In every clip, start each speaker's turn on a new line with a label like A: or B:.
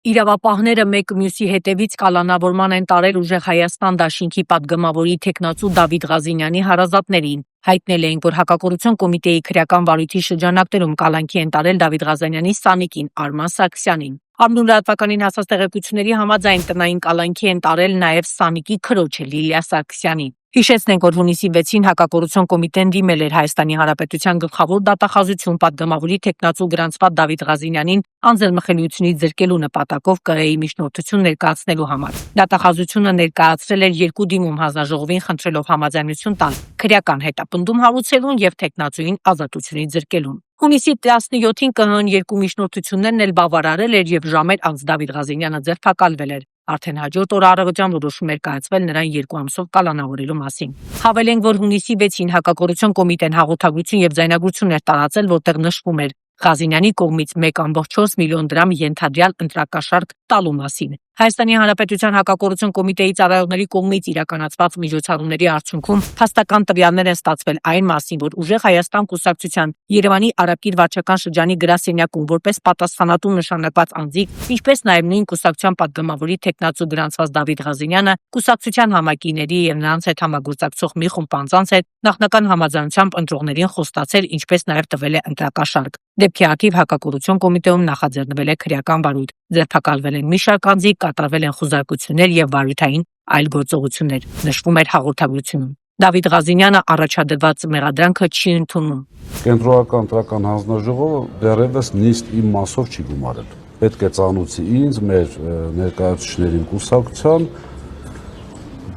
A: Իրավապահները մեկը մյուսի հետևից կալանավորման են տարել ուժեղ Հայաստան դաշինքի պատգամավորի թեկնածու Դավիթ Ղազինյանի հարազատներին։ Հայտնել էին, որ հակակոռուպցիոն կոմիտեի քրեական վարույթի շրջանակներում կալանքի են տարել Դավիթ Ղազինյանի սանիկին Արման Սարգսյանին։ Ամնուլատվականին հասած տեղեկությունների համաձայն տնային կալանքի են տարել նաև սանիկի քրոջը Լիլիա Սարգսյանին։ Հիշեցնենք, որ հունիսի 6-ին հակակոռուպցիոն կոմիտեն դիմել էր Հայաստանի Հանրապետության գլխավոր դատախազություն պատգամավորի թեկնածու գրանցված Դավիթ Ղազինյանին անձեռնմխելիությունից զրկելու նպատակով ԿԸ-ի միջնորդություն ներկայացնելու համար։ Դատախազությունը ներկայացրել էր 2 դիմում հանձնաժողովին խնդրելով համաձայնություն տալ քրեական հետապնդում հարուցելուն եւ թեկնածուին ազատությունից զրկելուն։ Հունիսի 17-ին ԿՀ-ն 2 միջնորդություններն էլ բավարարել էր եւ ժամեր անց Դավիթ Ղազինյանը ձերբակալվել էր։ Արդեն հաջորդ օրը առավոտյան որոշում էր կայացվել նրան 2 ամսով կալանավորելու մասին։ Հավելենք, որ հունիսի 6-ին հակակոռուպցիոն կոմիտեն հաղորդագրություն եւ ձայնագրություն էր տարածել, որտեղ նշվում էր Ղազինյանի կողմից 1.4 միլիոն դրամ ենթադրյալ ընտրակաշառք տալու մասին։ Հայաստանի Հանրապետության հակակոռուպցիոն կոմիտեի ծառայողների կողմից իրականացված միջոցառումների արդյունքում փաստական տվյալներ են ստացվել այն մասին, որ ուժեղ Հայաստան կուսակցության Երևանի Արաբկիր վարչական շրջանի գրասենյակում որպես պատասխանատու նշանակված անձիկ, ինչպես նաև նույն կուսակցության պատգամավորի թեկնածու գրանցված Դավիթ Ղազինյանը կուսակցության համակիների եւ նրանց հետ համագործակցող մի խումբ անձանց հետ նախնական համաձայնությամբ ընտրողներին խոստացել, ինչպես նաև տվել է ընտրակաշառք։ Դեպքի առթիվ հակակոռուպցիոն կոմիտեում նախաձեռնվել է քրեական վարույթ, ձերբակալվել են մի շարք անձիկ, կատարվել են խուզարկություններ եւ վարույթային այլ գործողություններ, նշվում էր հաղորդագրությունում։ Դավիթ Ղազինյանը առաջադրված մեղադրանքը չի ընդունում։
B: Կենտրոնական ընտրական հանձնաժողովը դեռևս նիստ իմ մասով չի գումարել։ Պետք է ծանուցի ինձ, մեր ներկայացուցիչներին կուսակցության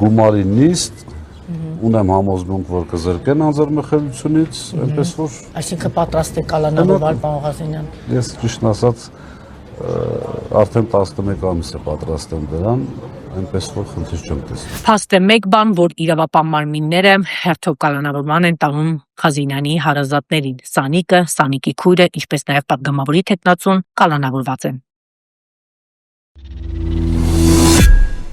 B: գումարի նիստ, ունեմ համոզմունք, որ կզրկեն անձեռնմխելիությունից, այնպես որ
A: Այսինքն պատրաստ է կալանավորվել պարոն Ղազինյան։
B: Ես ճիշտ ասած արդեն 11 ամիս է պատրաստ եմ դրան, այնպես որ խնդիր չեմ տեսնում։
A: Փաստ է մեկ բան, որ իրավապահ մարմինները հերթով կալանավորման են տանում Ղազինյանի հարազատներին։ Սանիկը, Սանիկի քույրը, ինչպես նաև պատգամավորի թեկնածուն կալանավորված են։